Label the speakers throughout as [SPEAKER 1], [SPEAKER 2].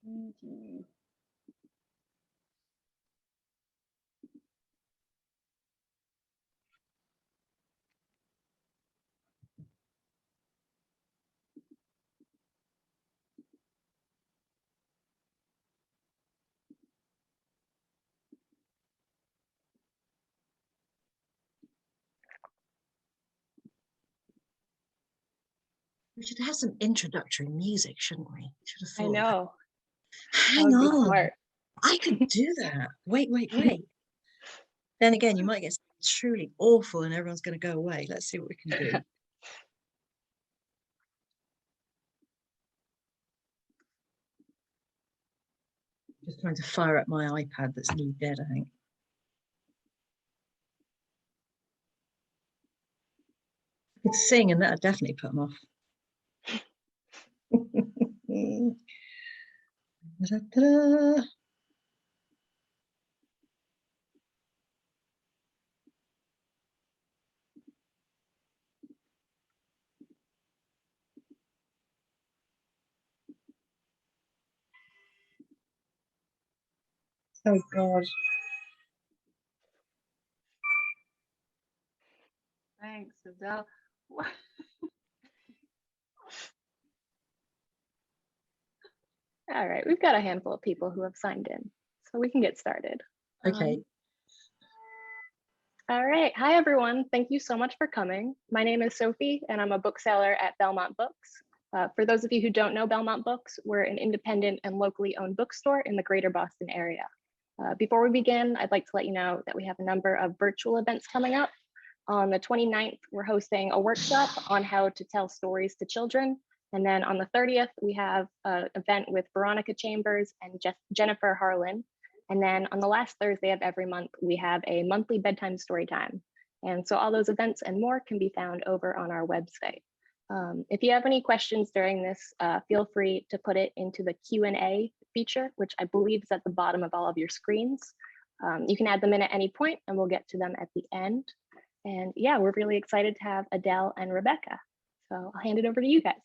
[SPEAKER 1] Mhm.
[SPEAKER 2] We should have some introductory music, shouldn't we? Should have
[SPEAKER 1] I
[SPEAKER 2] thought of that.
[SPEAKER 1] know. That
[SPEAKER 2] Hang
[SPEAKER 1] would be
[SPEAKER 2] on.
[SPEAKER 1] smart.
[SPEAKER 2] I could do that. Wait. Then again, you might get something truly awful and everyone's going to go away. Let's see what we can do. Just trying to fire up my iPad that's nearly dead, I think. I could sing and that would definitely put them off. Da-da-da. Oh God.
[SPEAKER 1] Thanks, Adele. All right, we've got a handful of people who have signed in, so we can get started.
[SPEAKER 2] Okay.
[SPEAKER 1] All right. Hi, everyone. Thank you so much for coming. My name is Sophie, and I'm a bookseller at Belmont Books. For those of you who don't know Belmont Books, we're an independent and locally owned bookstore in the greater Boston area. Before we begin, I'd like to let you know that we have a number of virtual events coming up. On the 29th, we're hosting a workshop on how to tell stories to children. And then on the 30th, we have an event with Veronica Chambers and Jennifer Harlan. And then on the last Thursday of every month, we have a monthly bedtime story time. And so all those events and more can be found over on our website. If you have any questions during this, feel free to put it into the Q&A feature, which I believe is at the bottom of all of your screens. You can add them in at any point and we'll get to them at the end. And yeah, we're really excited to have Adele and Rebecca. So I'll hand it over to you guys.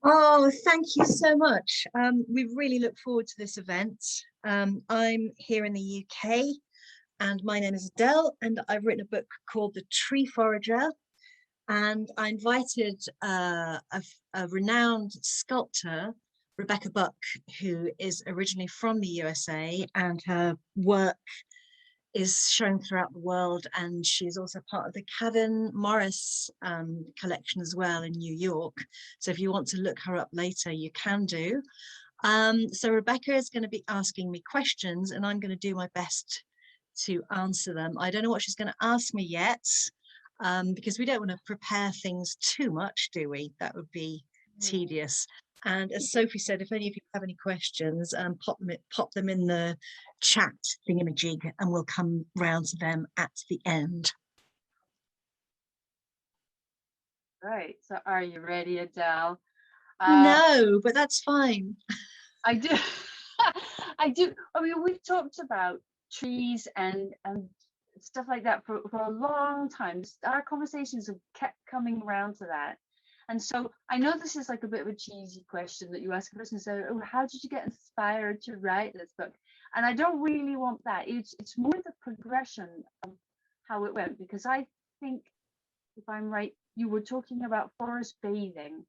[SPEAKER 2] Oh, thank you so much. We really look forward to this event. I'm here in the UK and my name is Adele and I've written a book called The Tree Forager. And I invited a renowned sculptor, Rebecca Buck, who is originally from the USA, and her work is shown throughout the world. And she's also part of the Kevin Morris collection as well in New York. So if you want to look her up later, you can do. So Rebecca is going to be asking me questions and I'm going to do my best to answer them. I don't know what she's going to ask me yet. Because we don't want to prepare things too much, do we? That would be tedious. And as Sophie said, if any of you have any questions, pop them in the chat thingamajig and we'll come round to them at the end.
[SPEAKER 3] Right, so are you ready, Adele?
[SPEAKER 2] No, but that's fine.
[SPEAKER 3] I do. I do. I mean, we've talked about trees and stuff like that for a long time. Our conversations have kept coming around to that. And so I know this is like a bit of a cheesy question that you ask a person, so, oh, how did you get inspired to write this book? And I don't really want that. It's more the progression of how it went, because I think, if I'm right, you were talking about forest bathing,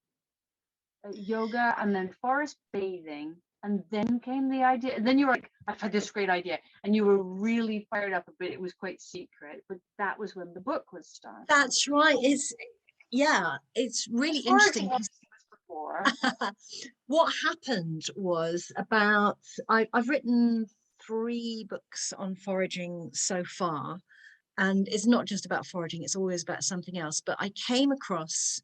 [SPEAKER 3] yoga, and then forest bathing. And then came the idea, and then you were like, I've had this great idea, and you were really fired up, but it was quite secret. But that was when the book was started.
[SPEAKER 2] That's right. It's really interesting.
[SPEAKER 3] Before.
[SPEAKER 2] What happened was I've written 3 books on foraging so far, and it's not just about foraging, it's always about something else. But I came across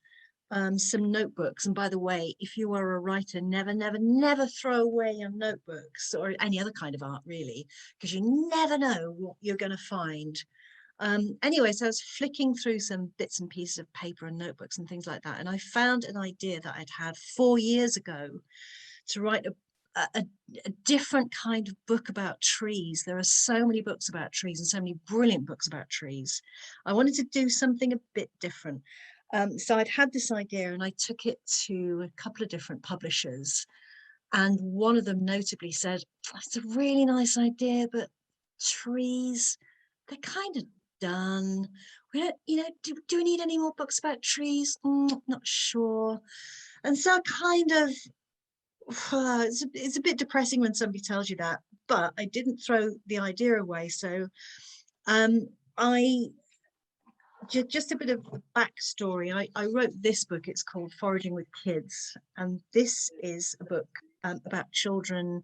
[SPEAKER 2] some notebooks, and by the way, if you are a writer, never throw away your notebooks or any other kind of art, really, because you never know what you're going to find. Anyway, so I was flicking through some bits and pieces of paper and notebooks and things like that, and I found an idea that I'd had 4 years ago to write a different kind of book about trees. There are so many books about trees and so many brilliant books about trees. I wanted to do something a bit different. So I'd had this idea and I took it to a couple of different publishers. And one of them notably said, "That's a really nice idea, but trees, they're kind of done. We don't, do we need any more books about trees? Not sure." And so I kind of, it's a bit depressing when somebody tells you that, but I didn't throw the idea away. So I just a bit of backstory. I wrote this book. It's called Foraging with Kids, and this is a book about children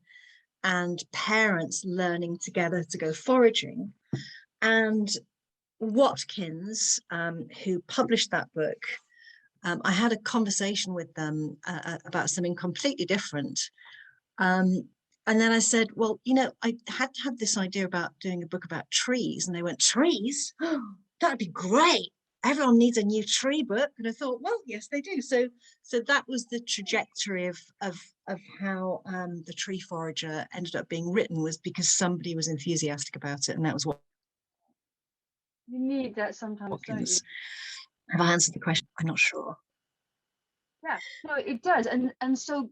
[SPEAKER 2] and parents learning together to go foraging. And Watkins, who published that book, I had a conversation with them about something completely different. And then I said, well, I had this idea about doing a book about trees. And they went, trees? Oh, that'd be great. Everyone needs a new tree book. And I thought, well, yes, they do. So that was the trajectory of how the Tree Forager ended up being written, was because somebody was enthusiastic about it. And that was what
[SPEAKER 3] You need that sometimes,
[SPEAKER 2] Watkins.
[SPEAKER 3] don't you?
[SPEAKER 2] Have I answered the question? I'm not sure.
[SPEAKER 3] Yeah, no, it does. And so,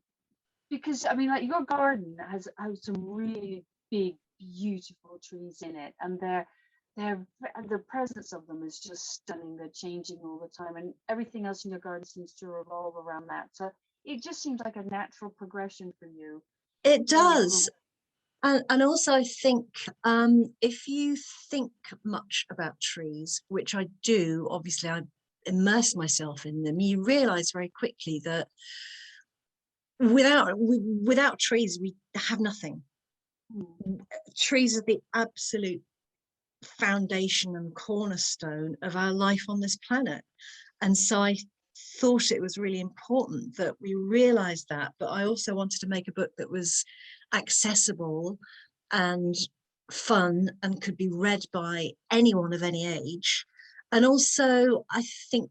[SPEAKER 3] because I mean, like, your garden has some really big, beautiful trees in it, and the presence of them is just stunning. They're changing all the time, and everything else in your garden seems to revolve around that. So it just seems like a natural progression for you.
[SPEAKER 2] It does. And also, I think if you think much about trees, which I do, obviously I immerse myself in them, you realize very quickly that without trees, we have nothing. Trees are the absolute foundation and cornerstone of our life on this planet. And so I thought it was really important that we realized that, but I also wanted to make a book that was accessible and fun and could be read by anyone of any age. And also, I think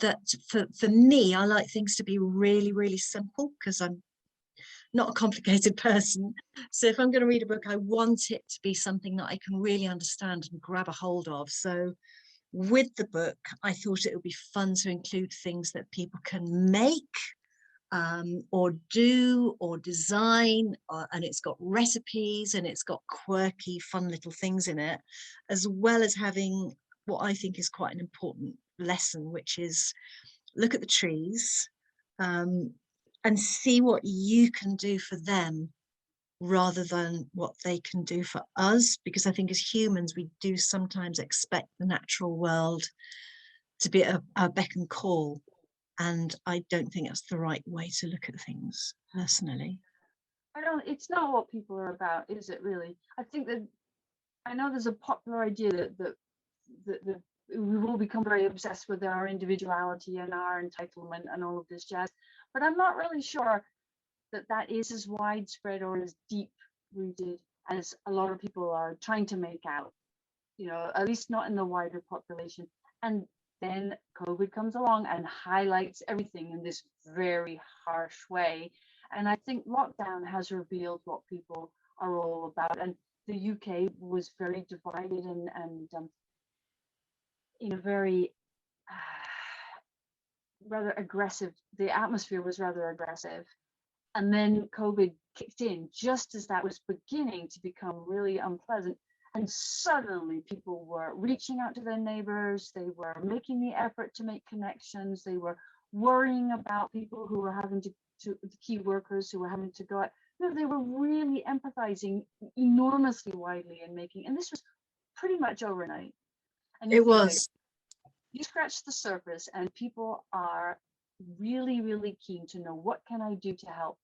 [SPEAKER 2] that for me, I like things to be really, really simple, because I'm not a complicated person. So if I'm going to read a book, I want it to be something that I can really understand and grab a hold of. So with the book, I thought it would be fun to include things that people can make or do or design, and it's got recipes and it's got quirky, fun little things in it, as well as having what I think is quite an important lesson, which is look at the trees and see what you can do for them rather than what they can do for us. Because I think as humans, we do sometimes expect the natural world to be at our beck and call. And I don't think that's the right way to look at things, personally.
[SPEAKER 3] It's not what people are about, is it really? I think that, I know there's a popular idea that we will become very obsessed with our individuality and our entitlement and all of this jazz, but I'm not really sure that is as widespread or as deep rooted as a lot of people are trying to make out, at least not in the wider population. And then COVID comes along and highlights everything in this very harsh way. And I think lockdown has revealed what people are all about. And the UK was very divided and in a very rather aggressive, the atmosphere was rather aggressive. And then COVID kicked in just as that was beginning to become really unpleasant. And suddenly people were reaching out to their neighbors. They were making the effort to make connections. They were worrying about people who were having to the key workers who were having to go out. They were really empathizing enormously widely and making, and this was pretty much overnight. And
[SPEAKER 2] it was.
[SPEAKER 3] You scratch the surface and people are really, really keen to know, what can I do to help?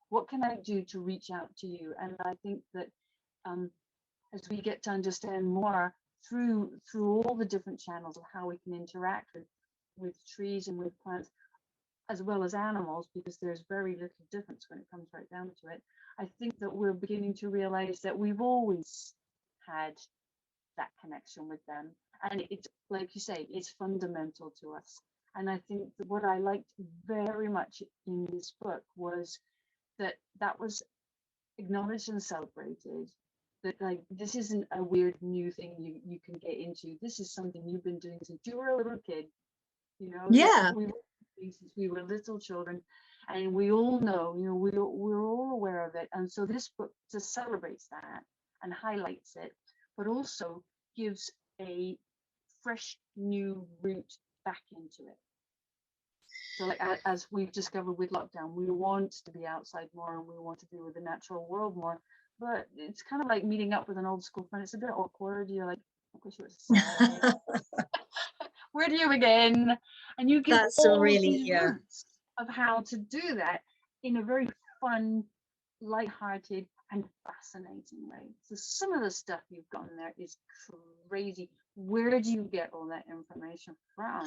[SPEAKER 3] What can I do to reach out to you? And I think that as we get to understand more through all the different channels of how we can interact with trees and with plants, as well as animals, because there's very little difference when it comes right down to it, I think that we're beginning to realize that we've always had that connection with them. And it's, like you say, it's fundamental to us. And I think that what I liked very much in this book was that was acknowledged and celebrated. That, like, this isn't a weird new thing you can get into. This is something you've been doing since you were a little kid.
[SPEAKER 2] Yeah.
[SPEAKER 3] Since we were little children. And we all know, we're all aware of it. And so this book just celebrates that and highlights it, but also gives a fresh new route back into it. So like as we've discovered with lockdown, we want to be outside more and we want to be with the natural world more. But it's kind of like meeting up with an old school friend. It's a bit awkward. You're like, I wish you were sad. Where do you begin? And you give
[SPEAKER 2] That's a
[SPEAKER 3] all
[SPEAKER 2] really,
[SPEAKER 3] these
[SPEAKER 2] yeah.
[SPEAKER 3] routes of how to do that in a very fun, light-hearted, and fascinating way. So some of the stuff you've got in there is crazy. Where do you get all that information from?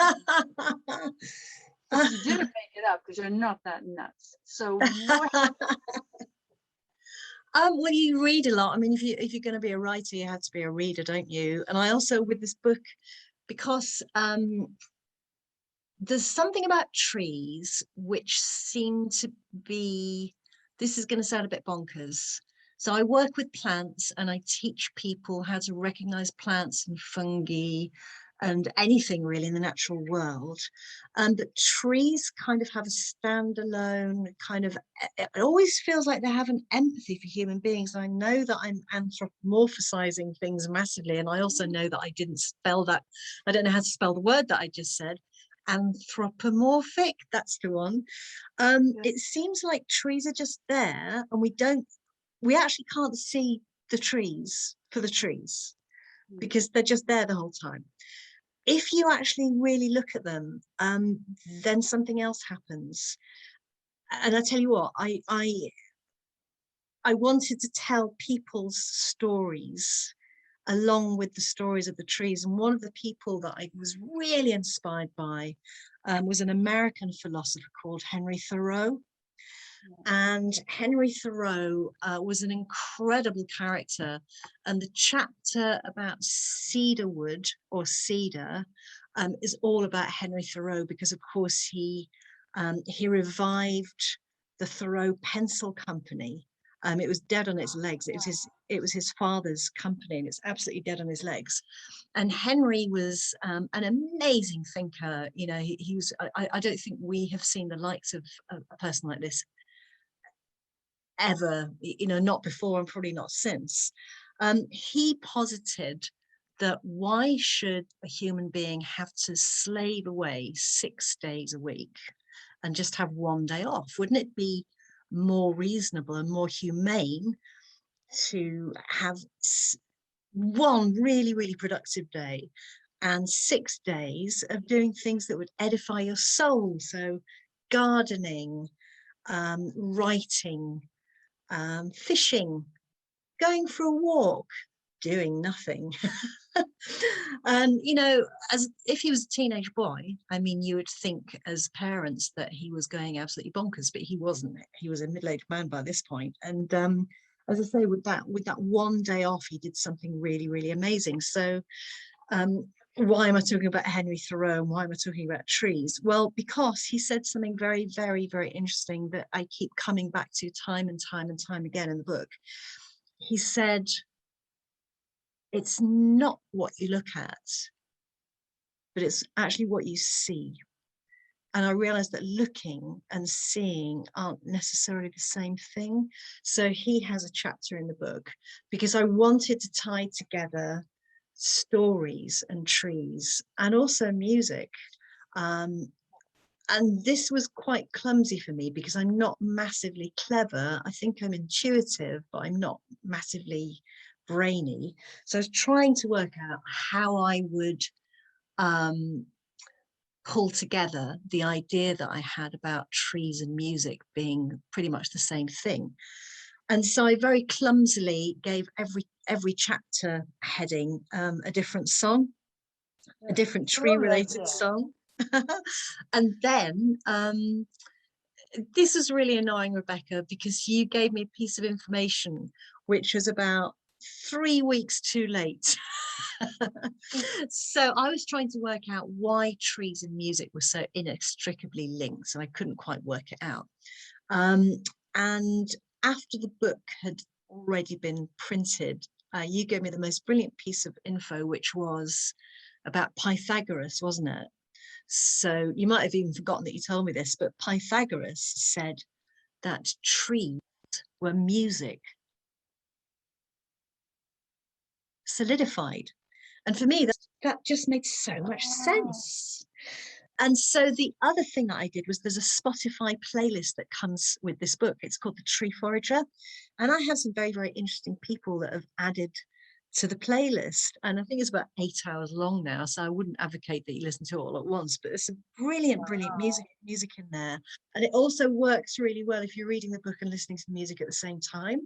[SPEAKER 3] Because you didn't make it up, because you're not that nuts. So what?
[SPEAKER 2] Well, you read a lot. I mean, if you're going to be a writer, you have to be a reader, don't you? And I also, with this book, because there's something about trees which seem to be, this is going to sound a bit bonkers. So I work with plants and I teach people how to recognize plants and fungi and anything really in the natural world. But trees kind of have a standalone kind of, it always feels like they have an empathy for human beings. I know that I'm anthropomorphizing things massively. And I also know that I didn't spell that. I don't know how to spell the word that I just said. Anthropomorphic, that's the one. It seems like trees are just there and we actually can't see the trees for the trees because they're just there the whole time. If you actually really look at them, then something else happens. And I tell you what, I wanted to tell people's stories along with the stories of the trees. And one of the people that I was really inspired by was an American philosopher called Henry Thoreau. And Henry Thoreau was an incredible character. And the chapter about cedarwood or cedar is all about Henry Thoreau, because of course he revived the Thoreau Pencil Company. It was dead on its legs. It was his father's company, and it's absolutely dead on his legs. And Henry was an amazing thinker. You know, he was. I don't think we have seen the likes of a person like this ever. You know, not before and probably not since. He posited that why should a human being have to slave away 6 days a week and just have one day off? Wouldn't it be more reasonable and more humane to have one really, really productive day and 6 days of doing things that would edify your soul? So gardening, writing, fishing, going for a walk, doing nothing. And you know, as if he was a teenage boy, I mean, you would think as parents that he was going absolutely bonkers, but he wasn't. He was a middle-aged man by this point. And as I say, with that one day off, he did something really, really amazing. So why am I talking about Henry Thoreau and why am I talking about trees? Well, because he said something very, very, very interesting that I keep coming back to time and time and time again in the book. He said, it's not what you look at, but it's actually what you see. And I realized that looking and seeing aren't necessarily the same thing. So he has a chapter in the book because I wanted to tie together stories and trees and also music. And this was quite clumsy for me because I'm not massively clever. I think I'm intuitive, but I'm not massively brainy. So I was trying to work out how I would pull together the idea that I had about trees and music being pretty much the same thing. And so I very clumsily gave every chapter heading a different song, a different tree related song. And then this is really annoying, Rebecca, because you gave me a piece of information which was about 3 weeks too late. So I was trying to work out why trees and music were so inextricably linked, and I couldn't quite work it out. And after the book had already been printed, you gave me the most brilliant piece of info, which was about Pythagoras, wasn't it? So you might have even forgotten that you told me this, but Pythagoras said that trees were music solidified. And for me, that just made so much sense. And so the other thing that I did was, there's a Spotify playlist that comes with this book. It's called The Tree Forager. And I have some very, very interesting people that have added to the playlist. And I think it's about 8 hours long now. So I wouldn't advocate that you listen to it all at once, but there's some brilliant, brilliant music in there. And it also works really well if you're reading the book and listening to the music at the same time.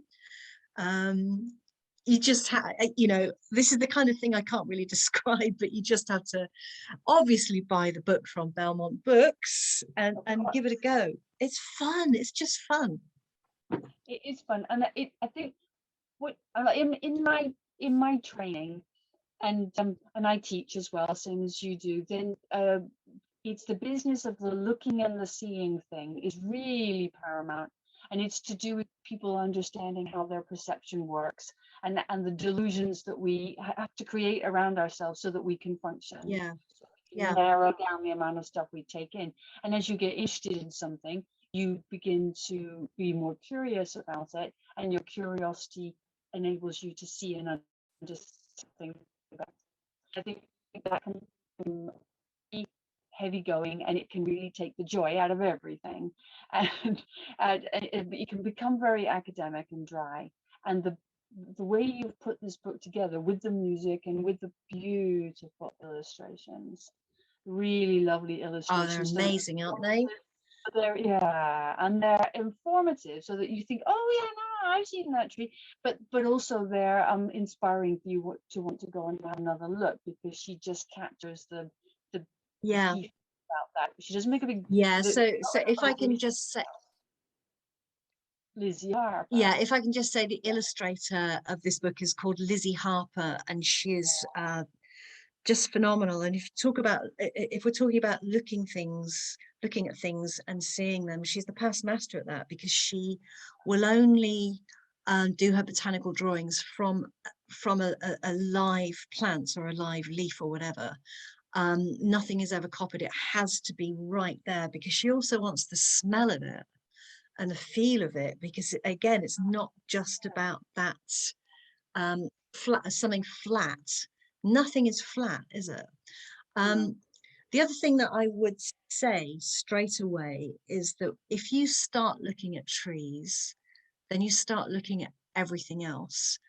[SPEAKER 2] You just have, this is the kind of thing I can't really describe, but you just have to obviously buy the book from Belmont Books and give it a go. It's fun. It's just fun.
[SPEAKER 3] It is fun, and I think what in my training, and I teach as well, same as you do. Then it's the business of the looking and the seeing thing is really paramount, and it's to do with people understanding how their perception works, and the delusions that we have to create around ourselves so that we can function.
[SPEAKER 2] Yeah.
[SPEAKER 3] Narrow down the amount of stuff we take in. And as you get interested in something, you begin to be more curious about it, and your curiosity enables you to see and understand something. I think that can be heavy going, and it can really take the joy out of everything, and it can become very academic and dry. And the way you've put this book together with the music and with the beautiful illustrations, really lovely illustrations.
[SPEAKER 2] Oh, they're amazing, aren't they?
[SPEAKER 3] And they're informative, so that you think, oh yeah, no, I've seen that tree, but also they're inspiring for you to want to go and have another look, because she just captures the
[SPEAKER 2] yeah
[SPEAKER 3] about that. She doesn't make a big
[SPEAKER 2] so if I can just say,
[SPEAKER 3] Lizzie Harper.
[SPEAKER 2] Yeah, if I can just say, the illustrator of this book is called Lizzie Harper, and she's just phenomenal. And if we're talking about looking at things and seeing them, she's the past master at that, because she will only do her botanical drawings from a live plant or a live leaf or whatever. Nothing is ever copied. It has to be right there, because she also wants the smell of it and the feel of it, because again, it's not just about that something flat. Nothing is flat, is it? The other thing that I would say straight away is that if you start looking at trees, then you start looking at everything else.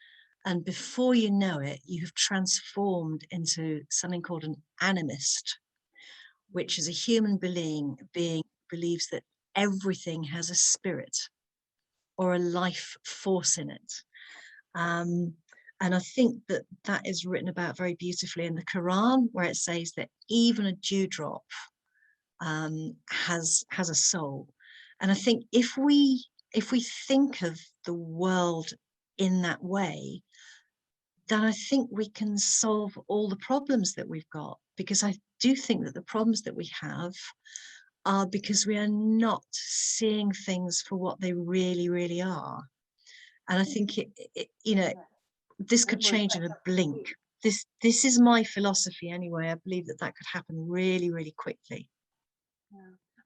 [SPEAKER 2] And before you know it, you have transformed into something called an animist, which is a human being believes that everything has a spirit or a life force in it. And I think that is written about very beautifully in the Quran, where it says that even a dewdrop has a soul. And I think if we think of the world in that way, then I think we can solve all the problems that we've got, because I do think that the problems that we have are because we are not seeing things for what they really, really are. And I think this could change in a blink. This is my philosophy anyway. I believe that could happen really, really quickly.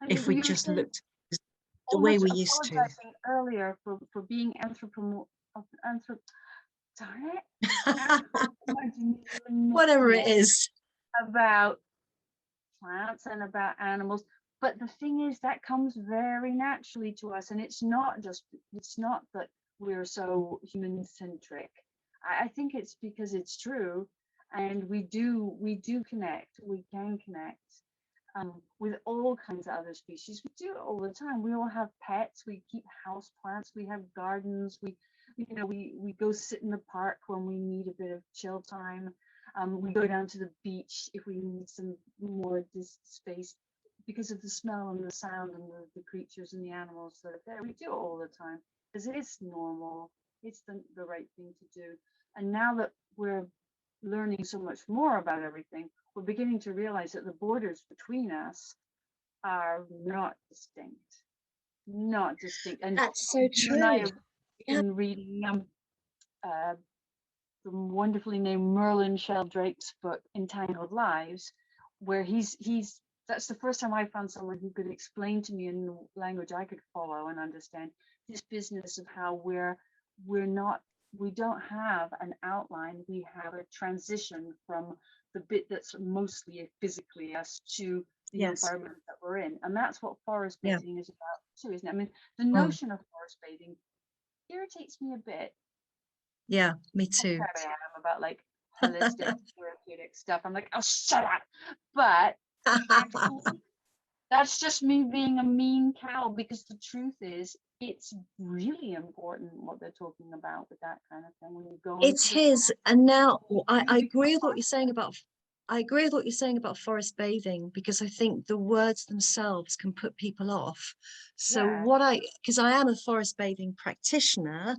[SPEAKER 2] If we just looked the way we used to.
[SPEAKER 3] Earlier for being
[SPEAKER 2] whatever it is
[SPEAKER 3] about plants and about animals, but the thing is that comes very naturally to us, and it's not that we're so human centric. I think it's because it's true, and we can connect with all kinds of other species. We do it all the time. We all have pets, we keep house plants, we have gardens, we go sit in the park when we need a bit of chill time. We go down to the beach if we need some more space because of the smell and the sound and the creatures and the animals that are there. We do it all the time because it is normal. It's the right thing to do. And now that we're learning so much more about everything, we're beginning to realize that the borders between us are not distinct. And
[SPEAKER 2] that's so true.
[SPEAKER 3] And I have been reading the wonderfully named Merlin Sheldrake's book Entangled Lives, where he's That's the first time I found someone who could explain to me in the language I could follow and understand this business of how we don't have an outline, we have a transition from the bit that's mostly physically us to the
[SPEAKER 2] Yes.
[SPEAKER 3] environment that we're in. And that's what forest
[SPEAKER 2] Yeah.
[SPEAKER 3] bathing is about too, isn't it? I mean, the notion of forest bathing irritates me a bit.
[SPEAKER 2] Yeah, me too.
[SPEAKER 3] I am about like holistic therapeutic stuff. I'm like, oh, shut up. But actually, that's just me being a mean cow, because the truth is, it's really important what they're talking about with that kind of thing when you go
[SPEAKER 2] It's
[SPEAKER 3] into the
[SPEAKER 2] his, and now I
[SPEAKER 3] really
[SPEAKER 2] agree with what you're saying about. I agree with what you're saying about forest bathing, because I think the words themselves can put people off. So
[SPEAKER 3] Yeah.
[SPEAKER 2] because I am a forest bathing practitioner,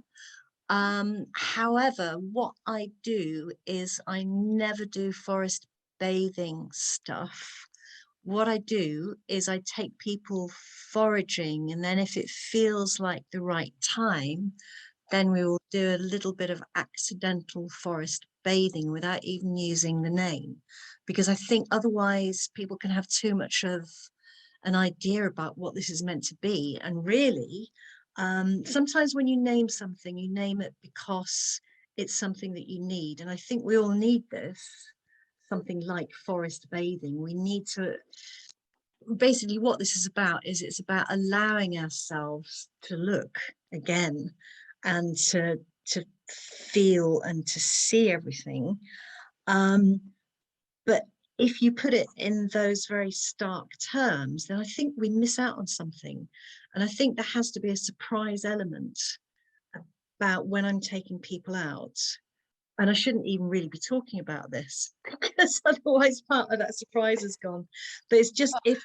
[SPEAKER 2] however, what I do is I never do forest bathing stuff. What I do is I take people foraging, and then if it feels like the right time, then we will do a little bit of accidental forest bathing without even using the name, because I think otherwise people can have too much of an idea about what this is meant to be. And really, sometimes when you name something, you name it because it's something that you need. And I think we all need this, something like forest bathing. We need to, basically what this is about is it's about allowing ourselves to look again and to feel and to see everything. But if you put it in those very stark terms, then I think we miss out on something. And I think there has to be a surprise element about when I'm taking people out. And I shouldn't even really be talking about this, because otherwise part of that surprise is gone. But it's just if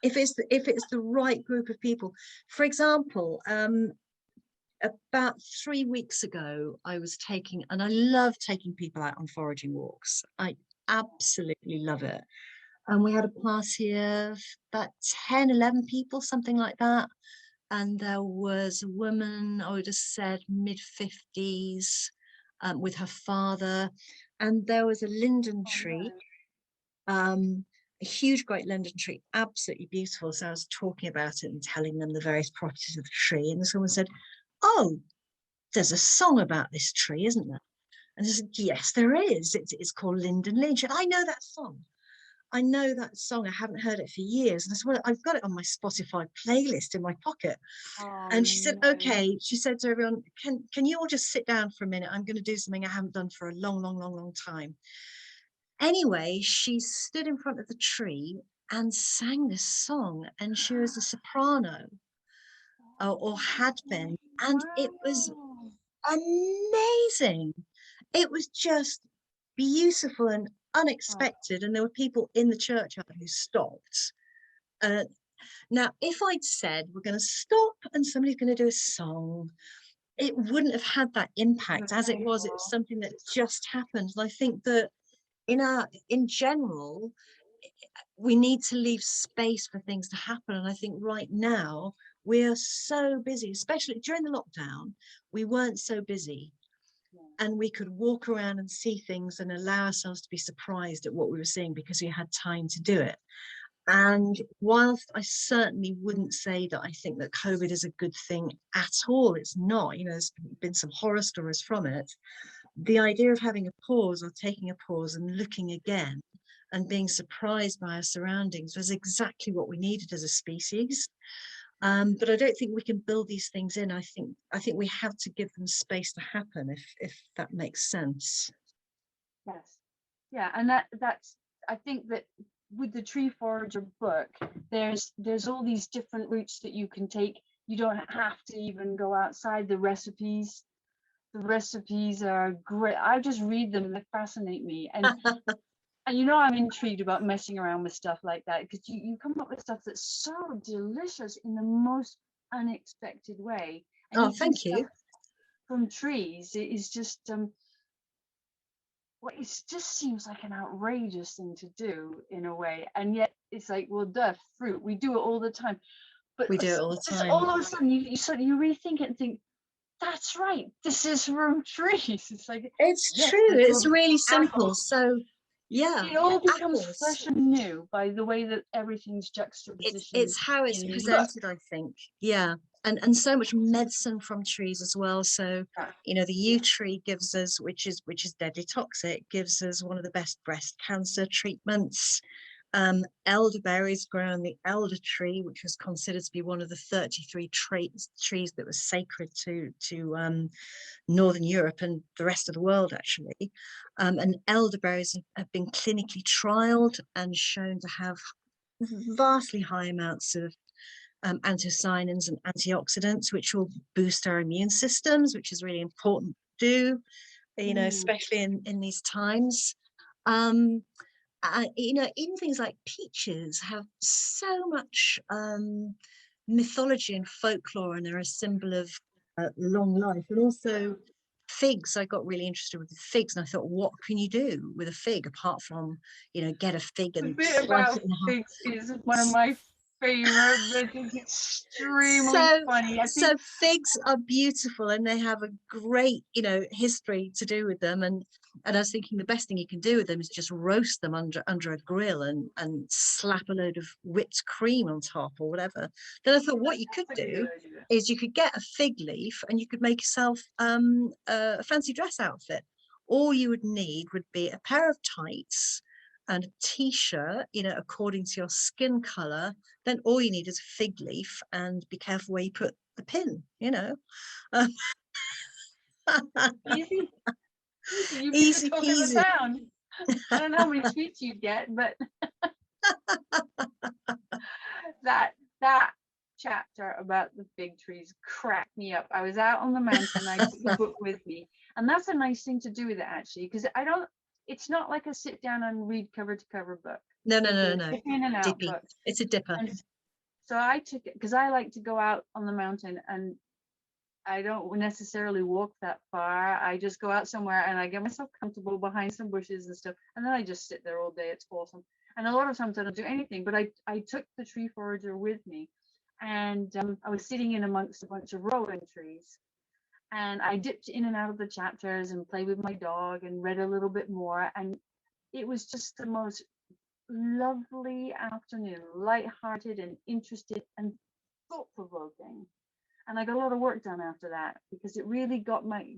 [SPEAKER 2] it's the right group of people. For example, about 3 weeks ago, I was taking, and I love taking people out on foraging walks. I absolutely love it. And we had a party of about 10, 11 people, something like that. And there was a woman, I would have said mid-50s, with her father. And there was a linden tree, a huge great linden tree, absolutely beautiful. So I was talking about it and telling them the various properties of the tree. And someone said, oh, there's a song about this tree, isn't there? And I said, yes, there is. It's called Linden Lynch. And I know that song. I know that song. I haven't heard it for years. And I said, well, I've got it on my Spotify playlist in my pocket. And she said, okay. She said to everyone, can you all just sit down for a minute? I'm going to do something I haven't done for a long, long, long, long time. Anyway, she stood in front of the tree and sang this song. And she was a soprano, or had been. And it was amazing. It was just beautiful and unexpected. And there were people in the churchyard who stopped. Now, if I'd said we're going to stop and somebody's going to do a song, it wouldn't have had that impact. As it was something that just happened. And I think that in general, we need to leave space for things to happen. And I think right now we're so busy, especially during the lockdown, we weren't so busy. And we could walk around and see things and allow ourselves to be surprised at what we were seeing, because we had time to do it. And whilst I certainly wouldn't say that I think that COVID is a good thing at all, it's not, there's been some horror stories from it. The idea of having a pause, or taking a pause and looking again and being surprised by our surroundings, was exactly what we needed as a species. But I don't think we can build these things in. I think we have to give them space to happen, if that makes sense.
[SPEAKER 3] Yes. Yeah, and that's, I think that with the Tree Forager book, there's all these different routes that you can take. You don't have to even go outside the recipes. The recipes are great. I just read them, they fascinate me. And and I'm intrigued about messing around with stuff like that, because you come up with stuff that's so delicious in the most unexpected way. And
[SPEAKER 2] Thank you.
[SPEAKER 3] From trees, it is just well, it just seems like an outrageous thing to do in a way, and yet it's like, well, duh, fruit, we do it all the time. But
[SPEAKER 2] we do it all the time.
[SPEAKER 3] All of a sudden you rethink it and think, that's right, this is from trees. It's like,
[SPEAKER 2] it's true. It's really simple. So Yeah,
[SPEAKER 3] It all becomes
[SPEAKER 2] apples.
[SPEAKER 3] fresh and new by the way that everything's juxtapositioned
[SPEAKER 2] It's how it's
[SPEAKER 3] in the book.
[SPEAKER 2] presented, I think. Yeah. And so much medicine from trees as well. So, you know, the yew tree gives us, which is deadly toxic, gives us one of the best breast cancer treatments. Elderberries grow on the elder tree, which was considered to be one of the 33 trees that was sacred to Northern Europe and the rest of the world, actually. And elderberries have been clinically trialed and shown to have vastly high amounts of anthocyanins and antioxidants, which will boost our immune systems, which is really important to do, you know, especially in these times. You know, even things like peaches have so much mythology and folklore, and they're a symbol of long life. And also figs, I got really interested with the figs, and I thought, what can you do with a fig apart from, you know, get a fig
[SPEAKER 3] The
[SPEAKER 2] and
[SPEAKER 3] bit
[SPEAKER 2] slice
[SPEAKER 3] about
[SPEAKER 2] it in half?
[SPEAKER 3] figs is one of my favorite bits. It's extremely
[SPEAKER 2] So,
[SPEAKER 3] funny. I
[SPEAKER 2] so
[SPEAKER 3] think
[SPEAKER 2] figs are beautiful, and they have a great, you know, history to do with them. And I was thinking the best thing you can do with them is just roast them under a grill and slap a load of whipped cream on top or whatever. Then I thought what you could
[SPEAKER 3] that's a good
[SPEAKER 2] do
[SPEAKER 3] idea.
[SPEAKER 2] is you could get a fig leaf and you could make yourself a fancy dress outfit. All you would need would be a pair of tights and a t-shirt, you know, according to your skin color. Then all you need is a fig leaf, and be careful where you put the pin, you know.
[SPEAKER 3] Easy, easy. You'd be the
[SPEAKER 2] Easy
[SPEAKER 3] talk of the
[SPEAKER 2] peasy.
[SPEAKER 3] town. I don't know how many sweets you'd get, but that chapter about the fig trees cracked me up. I was out on the mountain, I took the book with me, and that's a nice thing to do with it actually, because I don't. It's not like a sit down and read cover to cover book.
[SPEAKER 2] No, no,
[SPEAKER 3] It's
[SPEAKER 2] no,
[SPEAKER 3] a
[SPEAKER 2] no.
[SPEAKER 3] dip in and out
[SPEAKER 2] Dippy.
[SPEAKER 3] book,
[SPEAKER 2] It's a dipper.
[SPEAKER 3] and so I took it because I like to go out on the mountain and I don't necessarily walk that far. I just go out somewhere and I get myself comfortable behind some bushes and stuff. And then I just sit there all day. It's awesome. And a lot of times I don't do anything, but I took the tree forager with me. And I was sitting in amongst a bunch of rowan trees. And I dipped in and out of the chapters and played with my dog and read a little bit more. And it was just the most lovely afternoon, light-hearted and interested and thought-provoking. And I got a lot of work done after that because it really got me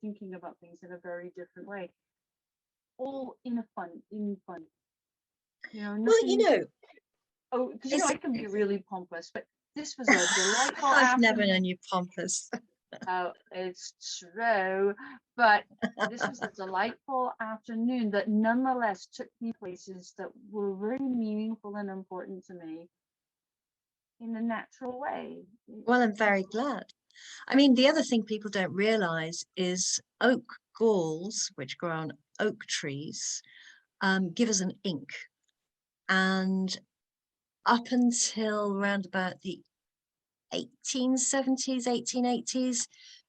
[SPEAKER 3] thinking about things in a very different way, all in fun, you know,
[SPEAKER 2] Well, you
[SPEAKER 3] nothing.
[SPEAKER 2] know,
[SPEAKER 3] Oh, because you know
[SPEAKER 2] it's
[SPEAKER 3] I can be really pompous, but this was a delightful
[SPEAKER 2] I've never
[SPEAKER 3] afternoon.
[SPEAKER 2] known you pompous.
[SPEAKER 3] Oh, it's true, but this was a delightful afternoon that nonetheless took me places that were very meaningful and important to me in a natural way.
[SPEAKER 2] Well, I'm very glad. I mean, the other thing people don't realize is oak galls, which grow on oak trees, give us an ink. And up until around about the 1870s, 1880s,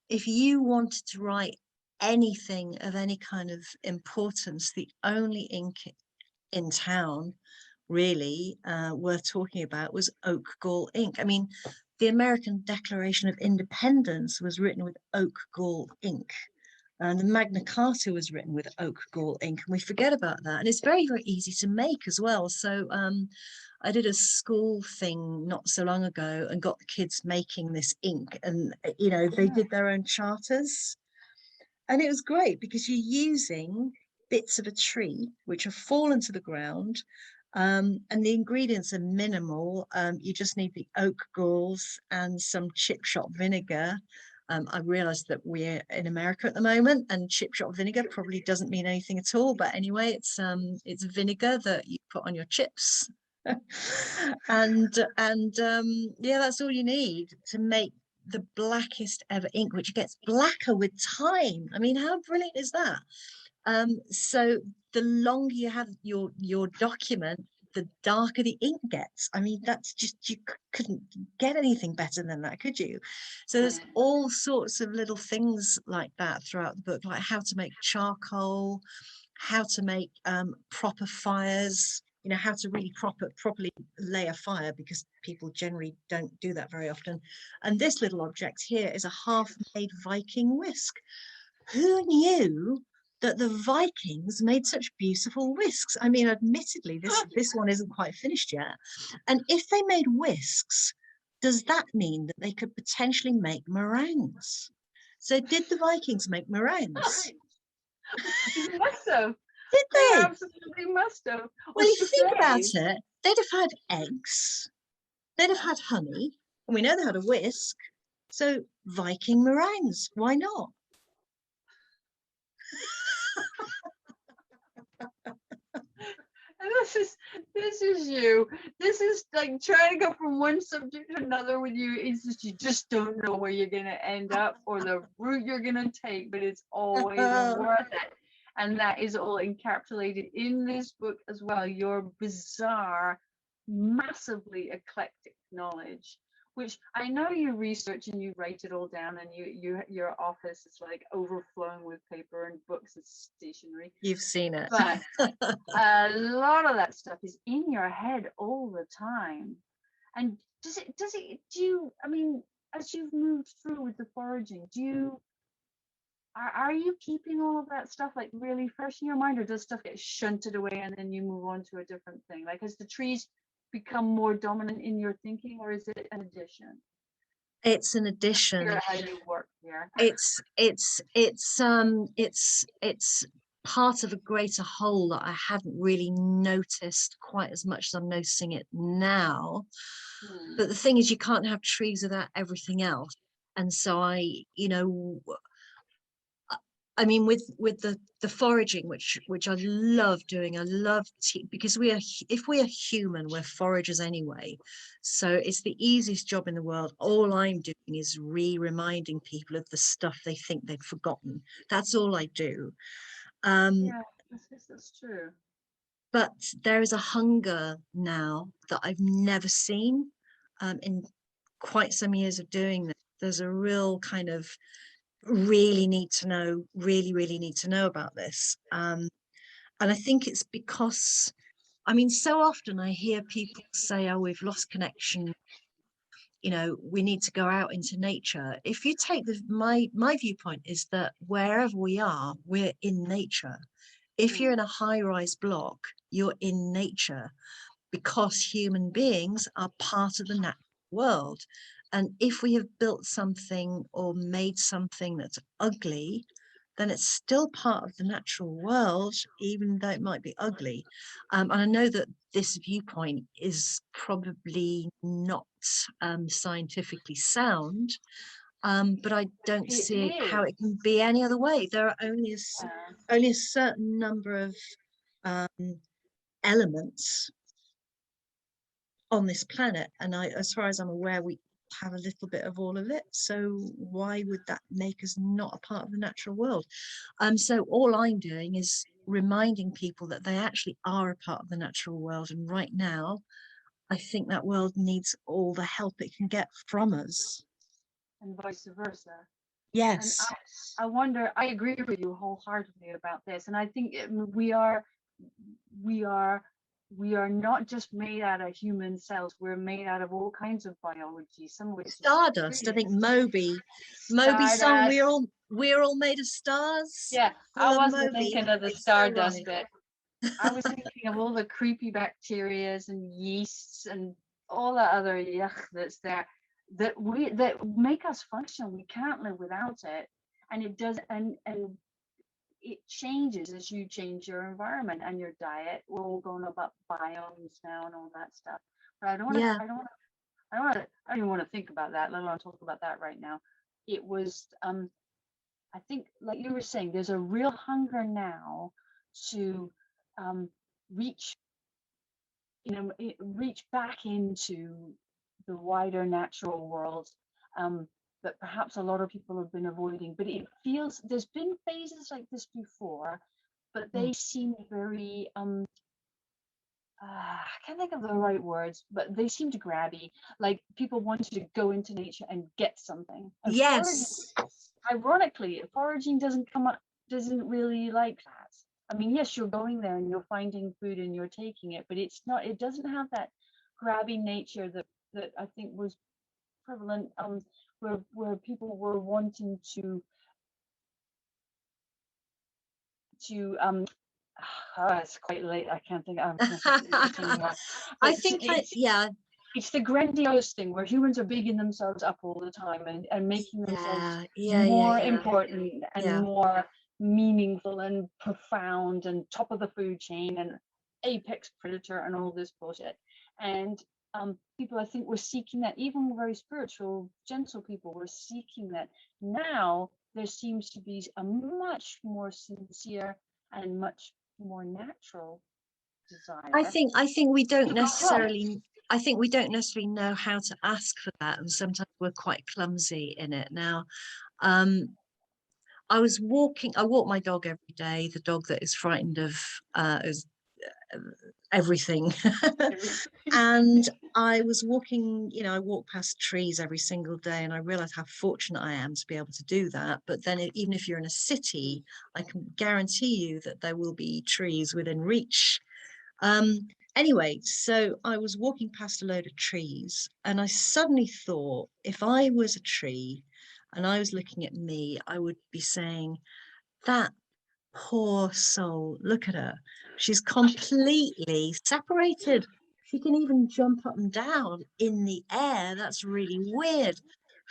[SPEAKER 2] if you wanted to write anything of any kind of importance, the only ink in town really worth talking about was oak gall ink. I mean, the American Declaration of Independence was written with oak gall ink. And the Magna Carta was written with oak gall ink, and we forget about that. And it's very, very easy to make as well. So I did a school thing not so long ago and got the kids making this ink, and you know, they did their own charters. And it was great because you're using bits of a tree which have fallen to the ground, and the ingredients are minimal. You just need the oak galls and some chip shot vinegar. I realized that we're in America at the moment, and chip shot vinegar probably doesn't mean anything at all. But anyway, it's vinegar that you put on your chips, and yeah, that's all you need to make the blackest ever ink, which gets blacker with time. I mean, how brilliant is that? So the longer you have your document, the darker the ink gets. I mean, that's just, you couldn't get anything better than that, could you? So there's all sorts of little things like that throughout the book, like how to make charcoal, how to make proper fires, you know, how to really properly lay a fire, because people generally don't do that very often. And this little object here is a half-made Viking whisk. Who knew that the Vikings made such beautiful whisks. I mean, admittedly, this one isn't quite finished yet. And if they made whisks, does that mean that they could potentially make meringues? So did the Vikings make meringues?
[SPEAKER 3] They must have.
[SPEAKER 2] Did
[SPEAKER 3] They
[SPEAKER 2] they?
[SPEAKER 3] absolutely must have.
[SPEAKER 2] Well,
[SPEAKER 3] Or
[SPEAKER 2] you think about
[SPEAKER 3] souffles.
[SPEAKER 2] it, they'd have had eggs, they'd have had honey, and we know they had a whisk. So Viking meringues, why not?
[SPEAKER 3] And this is you. This is like trying to go from one subject to another with you. It's just you just don't know where you're gonna end up or the route you're gonna take, but it's always worth it. And that is all encapsulated in this book as well. Your bizarre, massively eclectic knowledge, which I know you research and you write it all down, and your office is like overflowing with paper and books and stationery.
[SPEAKER 2] You've seen it.
[SPEAKER 3] But a lot of that stuff is in your head all the time. And do you, I mean, as you've moved through with the foraging, are you keeping all of that stuff like really fresh in your mind, or does stuff get shunted away and then you move on to a different thing? Like, has the trees become more dominant in your thinking, or is it an addition?
[SPEAKER 2] It's an addition.
[SPEAKER 3] How you work here.
[SPEAKER 2] It's part of a greater whole that I hadn't really noticed quite as much as I'm noticing it now. But the thing is, you can't have trees without everything else. And so I mean, with the foraging, which I love doing, I love because if we are human, we're foragers anyway. So it's the easiest job in the world. All I'm doing is reminding people of the stuff they think they'd forgotten. That's all I do.
[SPEAKER 3] Yeah, that's true.
[SPEAKER 2] But there is a hunger now that I've never seen in quite some years of doing this. There's a real kind of really need to know about this. And I think it's because, I mean, so often I hear people say, oh, we've lost connection, we need to go out into nature. If you take my viewpoint is that wherever we are, we're in nature. If you're in a high-rise block, you're in nature, because human beings are part of the natural world. And if we have built something or made something that's ugly, then it's still part of the natural world, even though it might be ugly. And I know that this viewpoint is probably not scientifically sound, but I don't see how it can be any other way. There are only a certain number of elements on this planet, and as far as I'm aware, we have a little bit of all of it. So why would that make us not a part of the natural world? So all I'm doing is reminding people that they actually are a part of the natural world, and right now I think that world needs all the help it can get from us,
[SPEAKER 3] and vice versa.
[SPEAKER 2] yes.
[SPEAKER 3] And I wonder, I agree with you wholeheartedly about this, and I think we are not just made out of human cells. We're made out of all kinds of biology. Some of which
[SPEAKER 2] Stardust. I think Moby song. We're all made of stars.
[SPEAKER 3] Yeah, I wasn't
[SPEAKER 2] Moby.
[SPEAKER 3] thinking of the stardust bit. I was thinking of all the creepy bacterias and yeasts and all that other yuck that's there that make us function. We can't live without it, and it does. And it changes as you change your environment and your diet. We're all going about biomes now and all that stuff. But I don't even want to think about that, let alone talk about that right now. It was I think, like you were saying, there's a real hunger now to reach back into the wider natural world that perhaps a lot of people have been avoiding. But it feels there's been phases like this before, but they seem very I can't think of the right words, but they seemed grabby. Like people wanted to go into nature and get something. And
[SPEAKER 2] yes.
[SPEAKER 3] Ironically, foraging doesn't really like that. I mean, yes, you're going there and you're finding food and you're taking it, but it doesn't have that grabby nature that I think was prevalent where people were wanting to to it's quite late. I can't think. I can't think of it anymore.
[SPEAKER 2] I
[SPEAKER 3] But
[SPEAKER 2] think,
[SPEAKER 3] it's it's the grandiose thing where humans are bigging themselves up all the time and making themselves more important and more meaningful and profound and top of the food chain and apex predator and all this bullshit. And people, I think, were seeking that. Even very spiritual, gentle people were seeking that. Now there seems to be a much more sincere and much more natural desire.
[SPEAKER 2] I think we don't
[SPEAKER 3] to
[SPEAKER 2] necessarily. I think we don't necessarily know how to ask for that, and sometimes we're quite clumsy in it. Now, I walk my dog every day, the dog that is frightened of everything. And I was walking, I walk past trees every single day, and I realize how fortunate I am to be able to do that. But then even if you're in a city, I can guarantee you that there will be trees within reach. Anyway, so I was walking past a load of trees, and I suddenly thought, if I was a tree and I was looking at me, I would be saying, that poor soul, look at her. She's completely separated. She can even jump up and down in the air. That's really weird.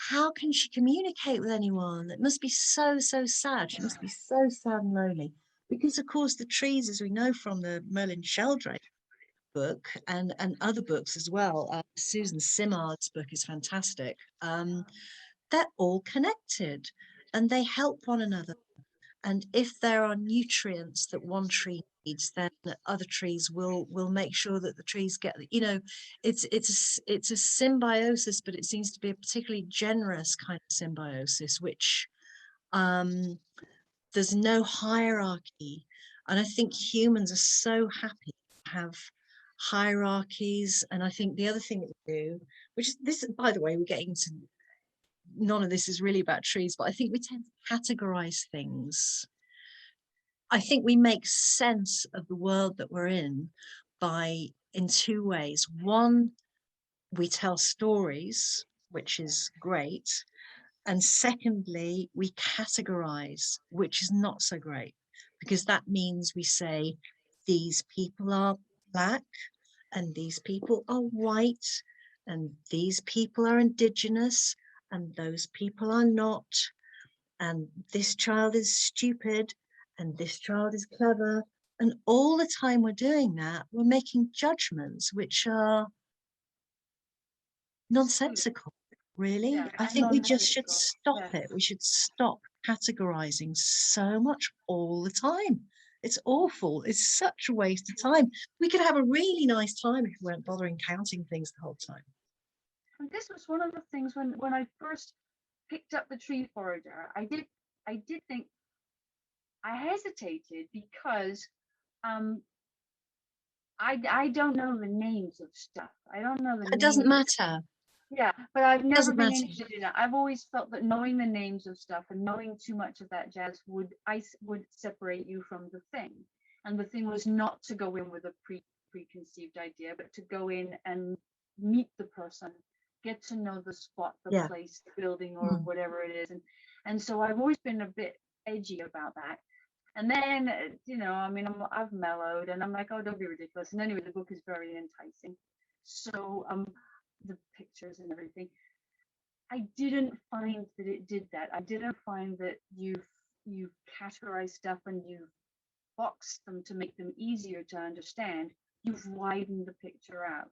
[SPEAKER 2] How can she communicate with anyone? It must be so, so sad. She must be so sad and lonely. Because, of course, the trees, as we know from the Merlin Sheldrake book and other books as well, Susan Simard's book is fantastic. They're all connected and they help one another. And if there are nutrients that one tree needs, then other trees will make sure that the trees get, it's a symbiosis, but it seems to be a particularly generous kind of symbiosis, which there's no hierarchy. And I think humans are so happy to have hierarchies. And I think the other thing that we do, which is this, by the way, we're getting into, none of this is really about trees, but I think we tend to categorize things. I think we make sense of the world that we're in in two ways. One, we tell stories, which is great. And secondly, we categorize, which is not so great, because that means we say these people are Black and these people are white and these people are Indigenous and those people are not, and this child is stupid and this child is clever. And all the time we're doing that, we're making judgments which are nonsensical, really. I think we just should stop it. We should stop categorizing so much all the time. It's awful. It's such a waste of time. We could have a really nice time if we weren't bothering counting things the whole time.
[SPEAKER 3] And this was one of the things when I first picked up the Tree Forager, I did think, I hesitated because I don't know the names of stuff. I don't know the names.
[SPEAKER 2] It doesn't matter.
[SPEAKER 3] Yeah, but I've never been interested in it. I've always felt that knowing the names of stuff and knowing too much of that jazz would separate you from the thing. And the thing was not to go in with a preconceived idea, but to go in and meet the person, get to know the spot, the place, the building, or whatever it is. And so I've always been a bit edgy about that. And then, I've mellowed and I'm like, oh, don't be ridiculous. And anyway, the book is very enticing. So the pictures and everything. I didn't find that it did that. I didn't find that you've categorized stuff and you've boxed them to make them easier to understand. You've widened the picture out.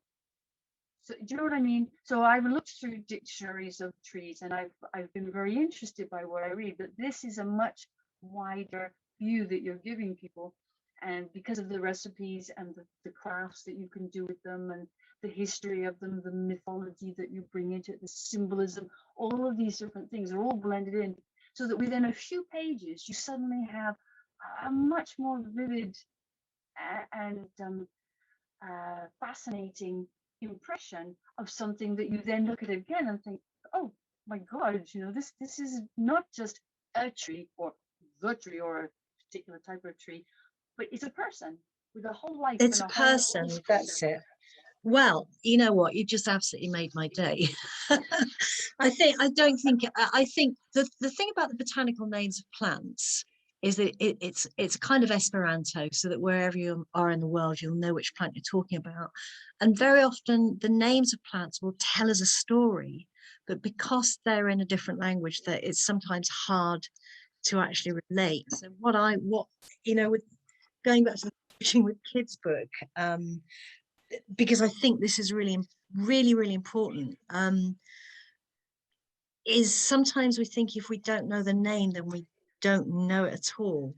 [SPEAKER 3] So do you know what I mean? So I've looked through dictionaries of trees and I've been very interested by what I read, but this is a much wider view that you're giving people. And because of the recipes and the crafts that you can do with them and the history of them, the mythology that you bring into it, the symbolism, all of these different things are all blended in so that within a few pages, you suddenly have a much more vivid and fascinating impression of something that you then look at again and think, oh my God, this is not just a tree or the tree or a particular type of tree, but it's a person with a whole life.
[SPEAKER 2] It's a person, that's it. Well, you know what? You just absolutely made my day. I think the thing about the botanical names of plants is that it's kind of Esperanto, so that wherever you are in the world, you'll know which plant you're talking about. And very often the names of plants will tell us a story, but because they're in a different language, that it's sometimes hard to actually relate. So what you know, with going back to the Teaching with Kids book, because I think this is really important, is sometimes we think if we don't know the name, then we don't know it at all.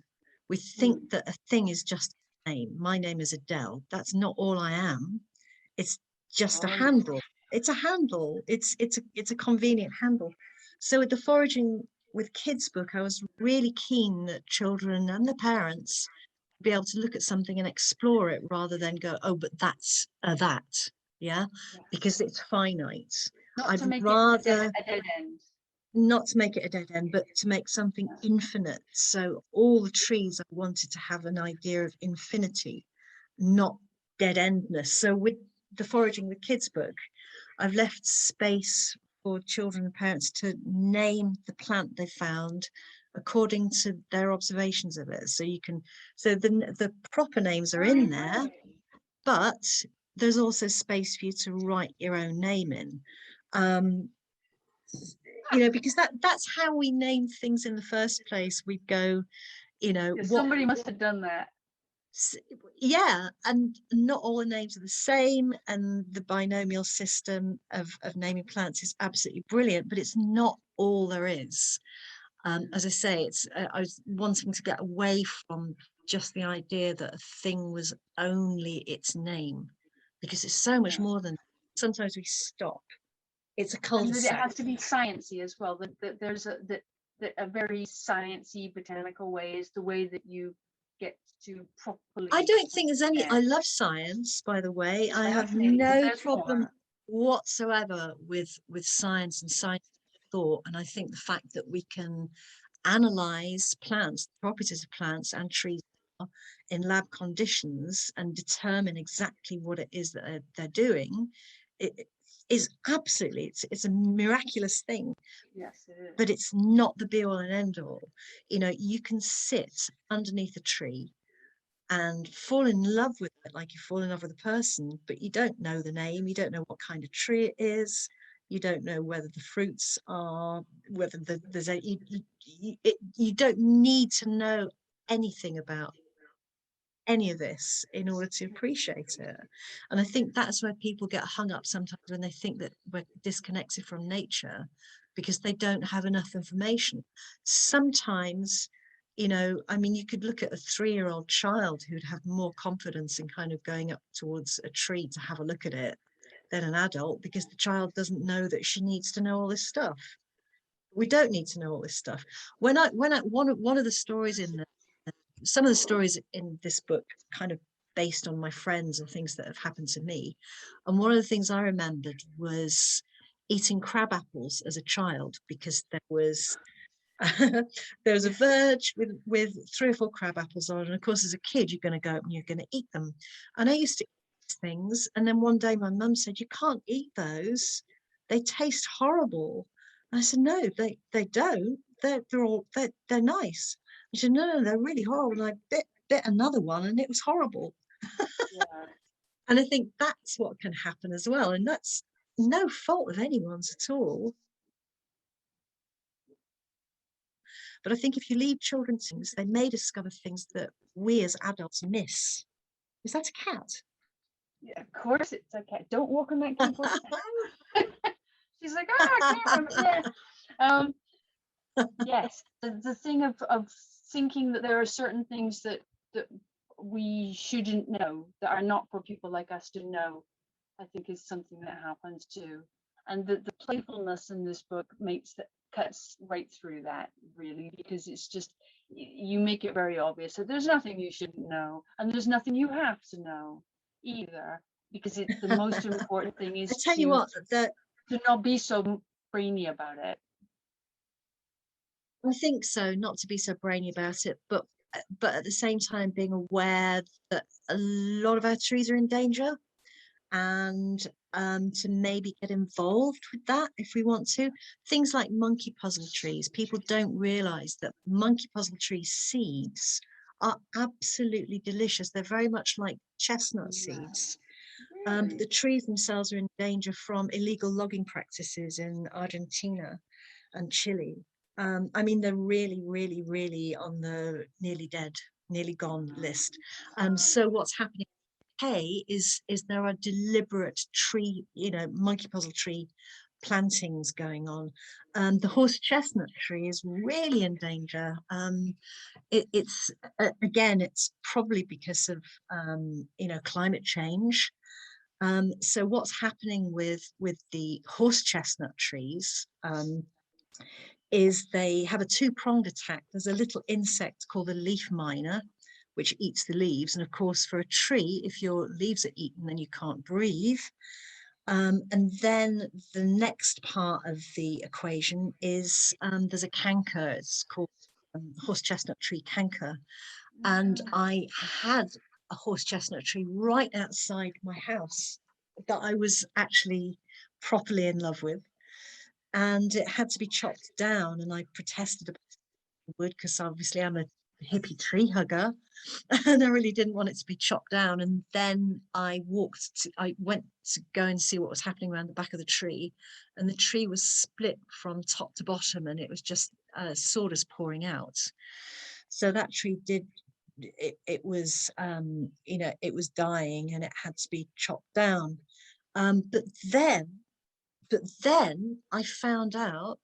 [SPEAKER 2] We think that a thing is just a name. My name is Adele. That's not all I am. It's just a handle. It's a handle. It's a convenient handle. So with the Foraging with Kids book, I was really keen that children and the parents be able to look at something and explore it rather than go, oh, but that's that. Yeah, because it's finite.
[SPEAKER 3] Not to
[SPEAKER 2] I'd
[SPEAKER 3] make
[SPEAKER 2] rather
[SPEAKER 3] it a dead end.
[SPEAKER 2] not to make it a dead end, but to make something infinite. So all the trees, I wanted to have an idea of infinity, not dead endness. So with the Foraging with Kids book, I've left space for children and parents to name the plant they found according to their observations of it. So you can, so the proper names are in there, but there's also space for you to write your own name in. You know, because that's how we name things in the first place. We go, you know,
[SPEAKER 3] Somebody must have done that.
[SPEAKER 2] Yeah, and not all the names are the same, and the binomial system of naming plants is absolutely brilliant, but it's not all there is. As I say, I was wanting to get away from just the idea that a thing was only its name, because it's so much more than. Sometimes we stop. It's a cul-de-sac.
[SPEAKER 3] And it has to be sciencey as well. That there's a very sciencey botanical way is the way that you get to properly.
[SPEAKER 2] I don't think there's any. I love science, by the way. I have no problem whatsoever with science and science thought. And I think the fact that we can analyze plants, properties of plants and trees in lab conditions and determine exactly what it is that they're doing, it is absolutely, it's a miraculous thing.
[SPEAKER 3] Yes, it is.
[SPEAKER 2] But it's not the be all and end all. You know, you can sit underneath a tree and fall in love with it like you fall in love with a person, but you don't know the name, you don't know what kind of tree it is, you don't know whether the fruits are, whether there's a, you don't need to know anything about any of this in order to appreciate it. And I think that's where people get hung up sometimes, when they think that we're disconnected from nature because they don't have enough information. Sometimes, you know, I mean, you could look at a 3-year-old child who'd have more confidence in kind of going up towards a tree to have a look at it than an adult, because the child doesn't know that she needs to know all this stuff. We don't need to know all this stuff. One of the stories in some of the stories in this book kind of based on my friends and things that have happened to me. And one of the things I remembered was eating crab apples as a child, because there was a verge with 3 or 4 crab apples on, and of course as a kid you're going to go up and you're going to eat them. And I used to eat things, and then one day my mum said, you can't eat those, they taste horrible. And I said, no, they don't, they're nice. She said, no, they're really horrible. And I bit another one and it was horrible.
[SPEAKER 3] Yeah.
[SPEAKER 2] And I think that's what can happen as well. And that's no fault of anyone's at all. But I think if you leave children things, they may discover things that we as adults miss. Is that a cat?
[SPEAKER 3] Yeah, of course it's a cat. Don't walk on that keyboard. She's like, I can't remember. Yeah. Yes, the thing of thinking that there are certain things that we shouldn't know, that are not for people like us to know, I think is something that happens too. And the playfulness in this book cuts right through that, really, because it's just, you make it very obvious that there's nothing you shouldn't know, and there's nothing you have to know either, because it's the most important thing is
[SPEAKER 2] I tell you what,
[SPEAKER 3] to not be so brainy about it.
[SPEAKER 2] I think so, not to be so brainy about it, but at the same time being aware that a lot of our trees are in danger. And to maybe get involved with that if we want to. Things like monkey puzzle trees. People don't realize that monkey puzzle tree seeds are absolutely delicious. They're very much like chestnut seeds. The trees themselves are in danger from illegal logging practices in Argentina and Chile. I mean, they're really, really, really on the nearly dead, nearly gone list. So what's happening is there are deliberate tree, monkey puzzle tree plantings going on. The horse chestnut tree is really in danger. It's again, it's probably because of climate change. So what's happening with the horse chestnut trees is they have a two-pronged attack. There's a little insect called the leaf miner, which eats the leaves. And of course, for a tree, if your leaves are eaten, then you can't breathe. And then the next part of the equation is there's a canker. It's called horse chestnut tree canker. And I had a horse chestnut tree right outside my house that I was actually properly in love with. And it had to be chopped down, and I protested about the wood because obviously I'm a hippie tree hugger and I really didn't want it to be chopped down. And then I went to go and see what was happening around the back of the tree, and the tree was split from top to bottom, and it was just sawdust pouring out. So that tree it was it was dying and it had to be chopped down. But then I found out,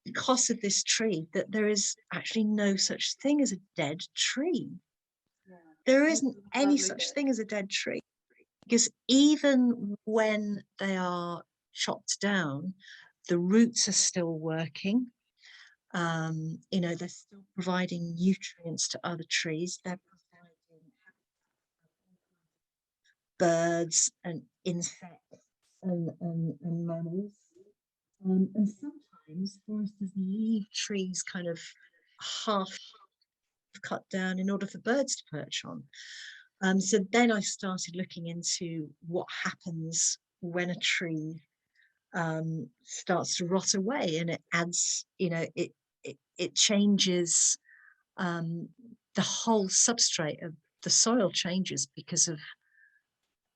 [SPEAKER 2] because of this tree, that there is actually no such thing as a dead tree. There isn't any such thing as a dead tree, because even when they are chopped down, the roots are still working. They're still providing nutrients to other trees. They're providing birds and insects and mammals. And sometimes foresters leave trees kind of half cut down in order for birds to perch on. So then I started looking into what happens when a tree starts to rot away, and it adds, it changes the whole substrate of the soil changes because of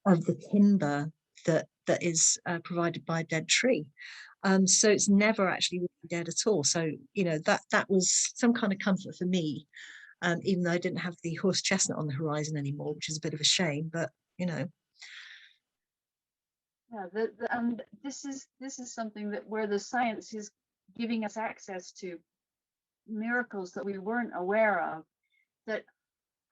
[SPEAKER 2] the timber that is provided by a dead tree. So it's never actually really dead at all. So that was some kind of comfort for me, even though I didn't have the horse chestnut on the horizon anymore, which is a bit of a shame. But
[SPEAKER 3] yeah, and this is something that where the science is giving us access to miracles that we weren't aware of, that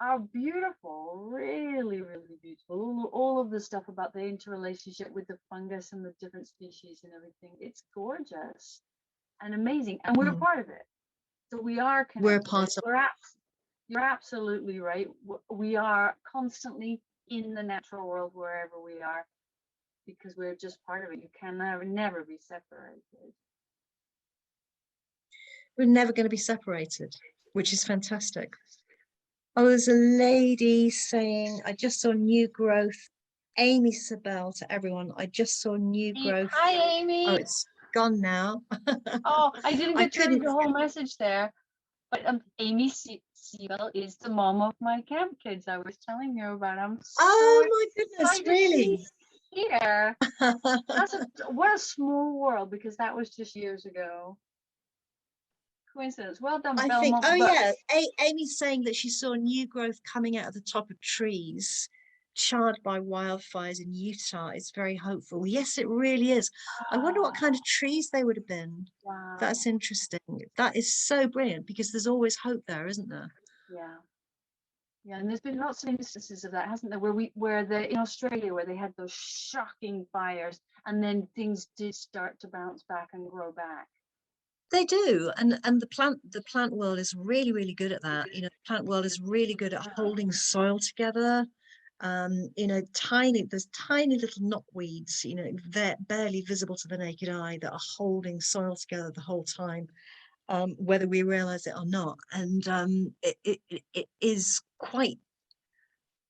[SPEAKER 3] are beautiful, really, really beautiful. All of the stuff about the interrelationship with the fungus and the different species and everything, it's gorgeous and amazing, and we're part of it. So we are connected.
[SPEAKER 2] We're part of.
[SPEAKER 3] You're absolutely right. We are constantly in the natural world wherever we are, because we're just part of it. You can never be separated.
[SPEAKER 2] We're never going to be separated, which is fantastic. Oh, there's a lady saying, I just saw new growth. Amy Sabel to everyone. I just saw new growth.
[SPEAKER 3] Hi, Amy.
[SPEAKER 2] Oh, it's gone now.
[SPEAKER 3] Oh, I didn't get through the whole message there. But Amy Siebel is the mom of my camp kids I was telling you about. I'm so
[SPEAKER 2] my goodness, really?
[SPEAKER 3] Here. What a small world, because that was just years ago. Coincidence. Well done,
[SPEAKER 2] I
[SPEAKER 3] Belmont.
[SPEAKER 2] think, yeah, Amy's saying that she saw new growth coming out of the top of trees charred by wildfires in Utah. It's very hopeful. Yes, it really is. I wonder what kind of trees they would have been.
[SPEAKER 3] Wow.
[SPEAKER 2] That's interesting. That is so brilliant, because there's always hope there, isn't there?
[SPEAKER 3] Yeah. Yeah, and there's been lots of instances of that, hasn't there? In Australia, where they had those shocking fires, and then things did start to bounce back and grow back.
[SPEAKER 2] They do, and the plant world is really, really good at that. The plant world is really good at holding soil together. There's tiny little knotweeds, they're barely visible to the naked eye, that are holding soil together the whole time, whether we realize it or not. And it is quite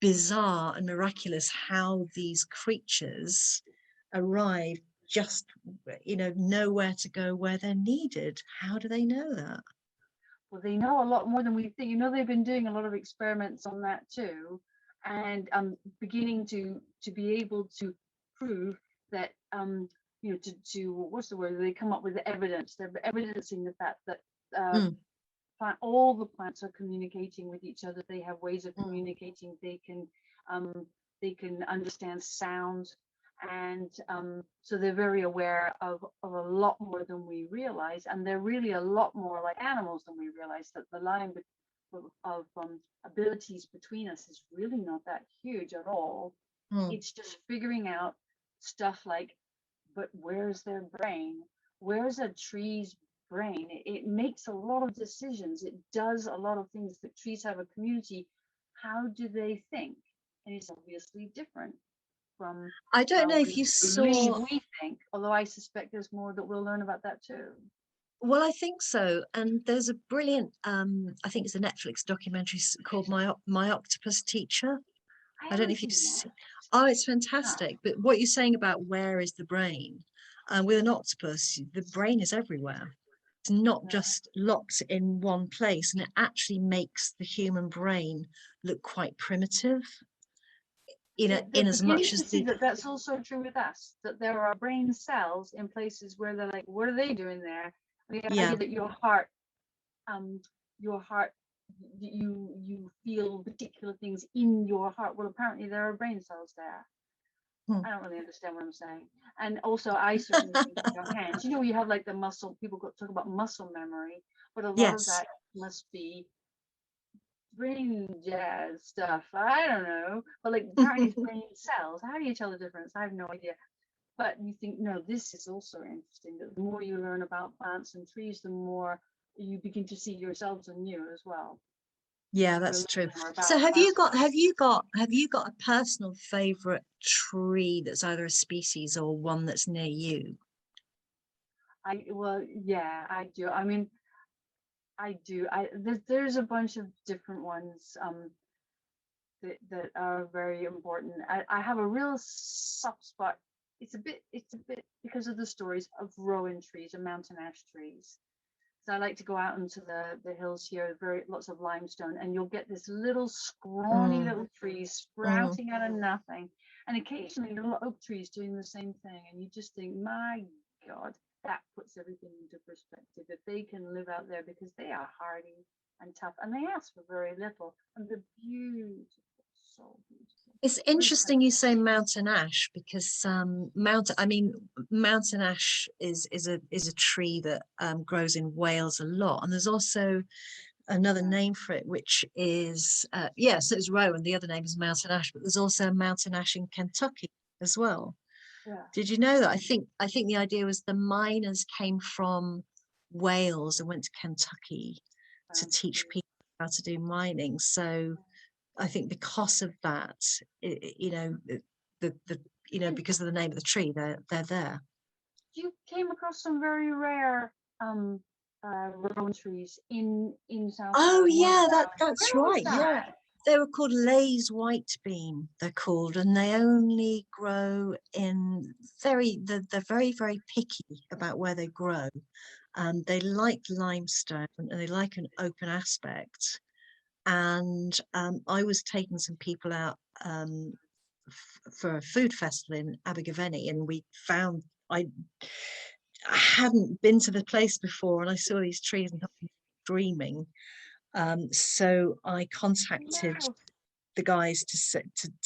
[SPEAKER 2] bizarre and miraculous how these creatures arrive just, you know where to go where they're needed. How do they know that?
[SPEAKER 3] Well, they know a lot more than we think. You know, they've been doing a lot of experiments on that too, and beginning to be able to prove that you know, to what's the word? They come up with the evidence. They're evidencing the fact that all the plants are communicating with each other. They have ways of communicating. They can understand sound, and so they're very aware of a lot more than we realize, and they're really a lot more like animals than we realize. That the line of abilities between us is really not that huge at all. It's just figuring out stuff like, but where's their brain? Where's a tree's brain? It makes a lot of decisions. It does a lot of things. That trees have a community. How do they think? And it's obviously different from
[SPEAKER 2] I don't know
[SPEAKER 3] how
[SPEAKER 2] if you
[SPEAKER 3] we think, although I suspect there's more that we'll learn about that too.
[SPEAKER 2] Well, I think so. And there's a brilliant, I think it's a Netflix documentary called My Octopus Teacher. I don't know if you've seen. Oh, it's fantastic. But what you're saying about where is the brain? With an octopus, the brain is everywhere. It's not just locked in one place, and it actually makes the human brain look quite primitive. In as much as
[SPEAKER 3] that's also true with us, that there are brain cells in places where they're like, what are they doing there? The idea that your heart, you feel particular things in your heart. Well, apparently there are brain cells there. I don't really understand what I'm saying. And also, I certainly think of your hands. You know, you have like the muscle. People talk about muscle memory, but a lot of that must be brain jazz stuff. I don't know, but like apparently it's brain cells. How do you tell the difference? I have no idea. But you think, no, this is also interesting. That the more you learn about plants and trees, the more you begin to see yourselves anew as well.
[SPEAKER 2] Yeah, that's true. So have you got a personal favorite tree that's either a species or one that's near you?
[SPEAKER 3] Yeah, I do. I mean, I do. There's a bunch of different ones that are very important. I have a real soft spot. It's a bit because of the stories of rowan trees and mountain ash trees. So I like to go out into the hills here, lots of limestone, and you'll get this little scrawny little tree sprouting out of nothing. And occasionally little oak trees doing the same thing. And you just think, my God, that puts everything into perspective. If they can live out there, because they are hardy and tough, and they ask for very little, and they're beautiful, so beautiful.
[SPEAKER 2] It's interesting you say mountain ash, because mountain ash is a tree that grows in Wales a lot, and there's also another name for it, which is so it's rowan. The other name is mountain ash, but there's also a mountain ash in Kentucky as well.
[SPEAKER 3] Yeah.
[SPEAKER 2] Did you know that? I think the idea was the miners came from Wales and went to Kentucky to teach people how to do mining. So I think because of that, because of the name of the tree, they're there.
[SPEAKER 3] You came across some very rare rowan trees in South
[SPEAKER 2] Oh
[SPEAKER 3] Carolina.
[SPEAKER 2] yeah, that's right. Yeah, they were called Lay's whitebeam. They're called, and they only grow in they're very, very picky about where they grow. They like limestone and they like an open aspect. And I was taking some people out for a food festival in Abergavenny, and we found I hadn't been to the place before, and I saw these trees and thought, dreaming. So I contacted the guys to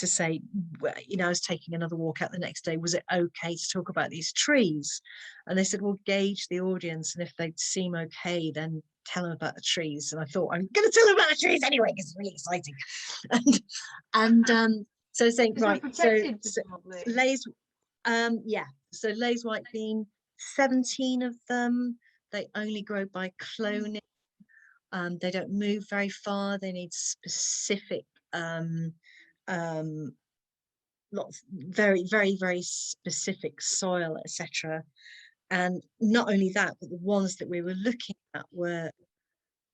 [SPEAKER 2] say, I was taking another walk out the next day. Was it okay to talk about these trees? And they said, well, gauge the audience, and if they seem okay, then tell them about the trees. And I thought, I'm going to tell them about the trees anyway, because it's really exciting. So saying, right, so Lay's, so Lay's whitebeam, 17 of them. They only grow by cloning. They don't move very far. They need specific lots, very, very, very specific soil, etc. And not only that, but the ones that we were looking at were,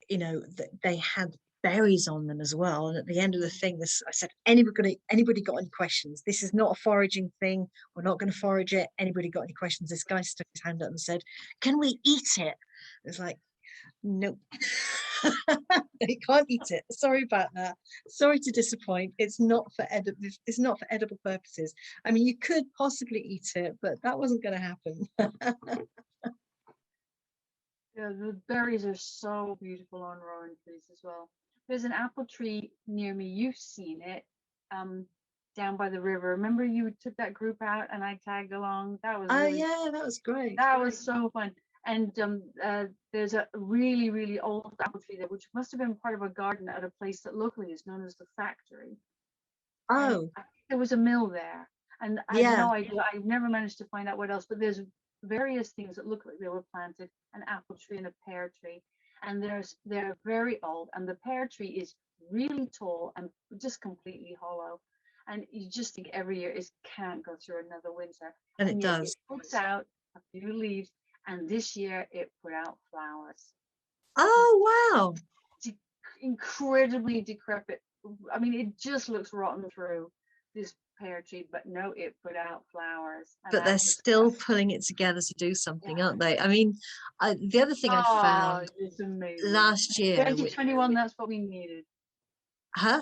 [SPEAKER 2] they had berries on them as well. And at the end of the thing, I said, anybody got any questions? This is not a foraging thing. We're not going to forage it. Anybody got any questions? This guy stuck his hand up and said, can we eat it? It's like, nope. You can't eat it. Sorry about that. Sorry to disappoint. It's not for edible purposes. I mean, you could possibly eat it, but that wasn't going to happen.
[SPEAKER 3] Yeah, the berries are so beautiful on rowan trees as well. There's an apple tree near me. You've seen it, down by the river. Remember you took that group out and I tagged along? That was
[SPEAKER 2] Oh
[SPEAKER 3] really,
[SPEAKER 2] yeah, that was great.
[SPEAKER 3] that was so fun. And there's a really, really old apple tree there, which must have been part of a garden at a place that locally is known as the factory. And
[SPEAKER 2] Oh
[SPEAKER 3] I think there was a mill there. And I have
[SPEAKER 2] yeah.
[SPEAKER 3] no idea. I've never managed to find out what else, but there's various things that look like they were planted, an apple tree and a pear tree. And they're very old. And the pear tree is really tall and just completely hollow. And you just think every year it can't go through another winter.
[SPEAKER 2] And it
[SPEAKER 3] yet
[SPEAKER 2] does.
[SPEAKER 3] It puts out a few leaves. And this year it put out flowers.
[SPEAKER 2] Oh wow.
[SPEAKER 3] Incredibly decrepit. I mean, it just looks rotten through this pear tree, but no, it put out flowers.
[SPEAKER 2] But they're still pulling it together to do something, aren't they? I mean, the other thing I found
[SPEAKER 3] it's amazing.
[SPEAKER 2] last year,
[SPEAKER 3] 2021, that's what we needed.
[SPEAKER 2] huh?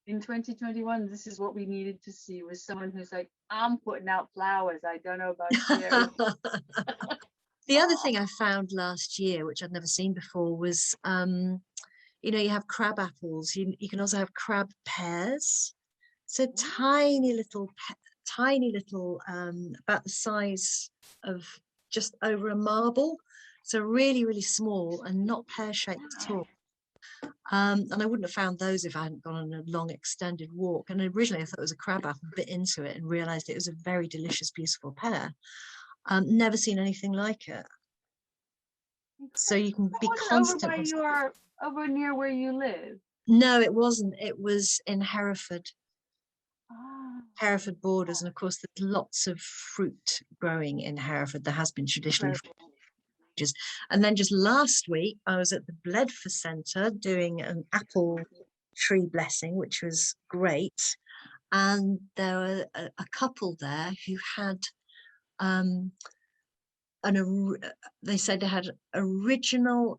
[SPEAKER 3] In 2021, this is what we needed to see, was someone who's like, I'm putting out flowers. I don't know about you.
[SPEAKER 2] The other thing I found last year, which I'd never seen before, was you know, you have crab apples. You can also have crab pears. So tiny little, about the size of just over a marble. So really, really small and not pear-shaped at all. And I wouldn't have found those if I hadn't gone on a long extended walk. And originally I thought it was a crab apple, bit into it and realized it was a very delicious, beautiful pear. Never seen anything like it. So you can be constant.
[SPEAKER 3] Over near where you live?
[SPEAKER 2] No, it wasn't. It was in Hereford.
[SPEAKER 3] Oh.
[SPEAKER 2] Hereford borders, and of course there's lots of fruit growing in Hereford. There has been traditionally for ages. And then just last week I was at the Bledford Centre doing an apple tree blessing, which was great. And there were a couple there who had they said they had original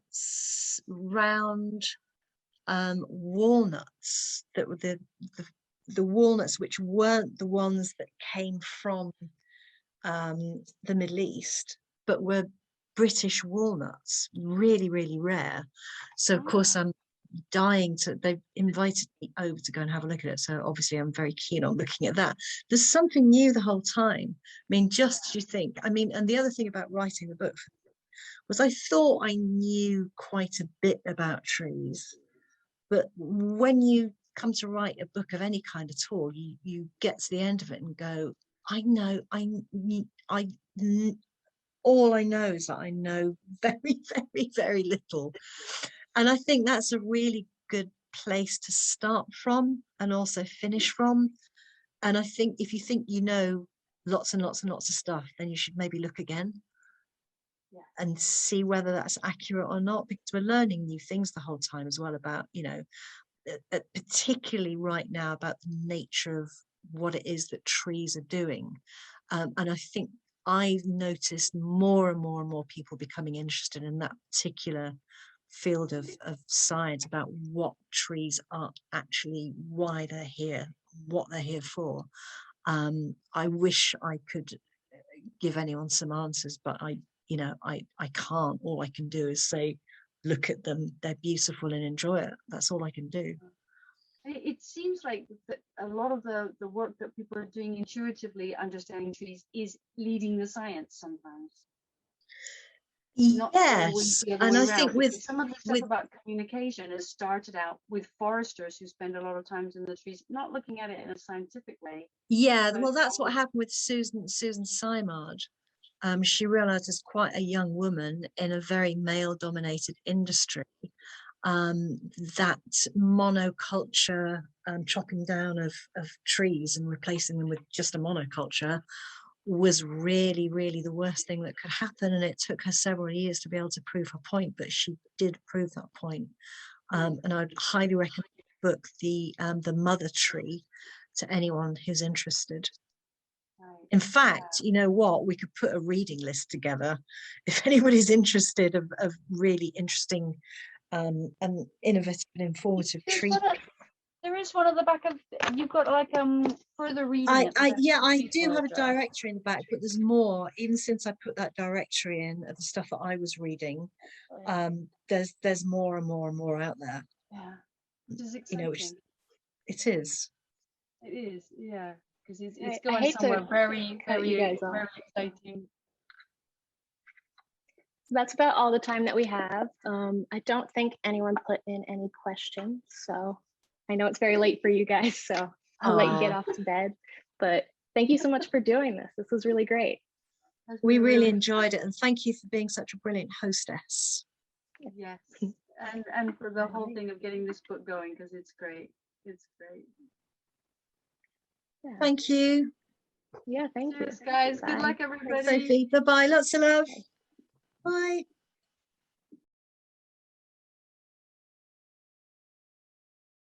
[SPEAKER 2] round walnuts that were the walnuts which weren't the ones that came from the Middle East, but were British walnuts, really, really rare. So of course I'm dying to, they've invited me over to go and have a look at it. So obviously I'm very keen on looking at that. There's something new the whole time. I mean, just as you think, I mean, and the other thing about writing the book was I thought I knew quite a bit about trees, but when you come to write a book of any kind at all, you get to the end of it and go, all I know is that I know very, very, very little. And I think that's a really good place to start from and also finish from. And I think if you think you know lots and lots and lots of stuff, then you should maybe look again and see whether that's accurate or not, because we're learning new things the whole time as well about, you know, particularly right now about the nature of what it is that trees are doing. And I think I've noticed more and more and more people becoming interested in that particular field of science about what trees are actually, why they're here, what they're here for. I wish I could give anyone some answers, but I can't. All I can do is say, look at them, they're beautiful, and enjoy it. That's all I can do.
[SPEAKER 3] It seems like a lot of the work that people are doing intuitively understanding trees is leading the science sometimes.
[SPEAKER 2] Yes, and I think with
[SPEAKER 3] some of the stuff about communication has started out with foresters who spend a lot of time in the trees, not looking at it in a scientific way.
[SPEAKER 2] Yeah, well, that's what happened with Susan Simard. She realized as quite a young woman in a very male-dominated industry that monoculture, chopping down of trees and replacing them with just a monoculture, was really, really the worst thing that could happen. And it took her several years to be able to prove her point, but she did prove that point. And I'd highly recommend the book, The Mother Tree, to anyone who's interested. In fact, you know what, we could put a reading list together if anybody's interested of really interesting and innovative and informative trees.
[SPEAKER 3] There is one at the back of, you've got like further reading.
[SPEAKER 2] I do have a directory in the back, but there's more. Even since I put that directory in of the stuff that I was reading, there's more and more and more out there.
[SPEAKER 3] Yeah, which is
[SPEAKER 2] you know,
[SPEAKER 3] exciting.
[SPEAKER 2] It is.
[SPEAKER 3] It is, yeah, because it's
[SPEAKER 1] I
[SPEAKER 3] going
[SPEAKER 1] hate
[SPEAKER 3] somewhere
[SPEAKER 1] to
[SPEAKER 3] very,
[SPEAKER 1] cut you
[SPEAKER 3] very,
[SPEAKER 1] guys off.
[SPEAKER 3] very exciting.
[SPEAKER 1] So that's about all the time that we have. I don't think anyone put in any questions, so I know it's very late for you guys, so I'll let you get off to bed. But thank you so much for doing this. This was really great.
[SPEAKER 2] We really enjoyed it, and thank you for being such a brilliant hostess.
[SPEAKER 3] Yes, and for the whole thing of getting this book going, because it's great. It's great.
[SPEAKER 1] Yeah.
[SPEAKER 2] Thank you.
[SPEAKER 1] Yeah, thank you.
[SPEAKER 3] Cheers, guys.
[SPEAKER 1] Bye.
[SPEAKER 3] Good luck, everybody.
[SPEAKER 2] Sophie, bye-bye. Lots of love.
[SPEAKER 1] Bye.
[SPEAKER 2] Bye.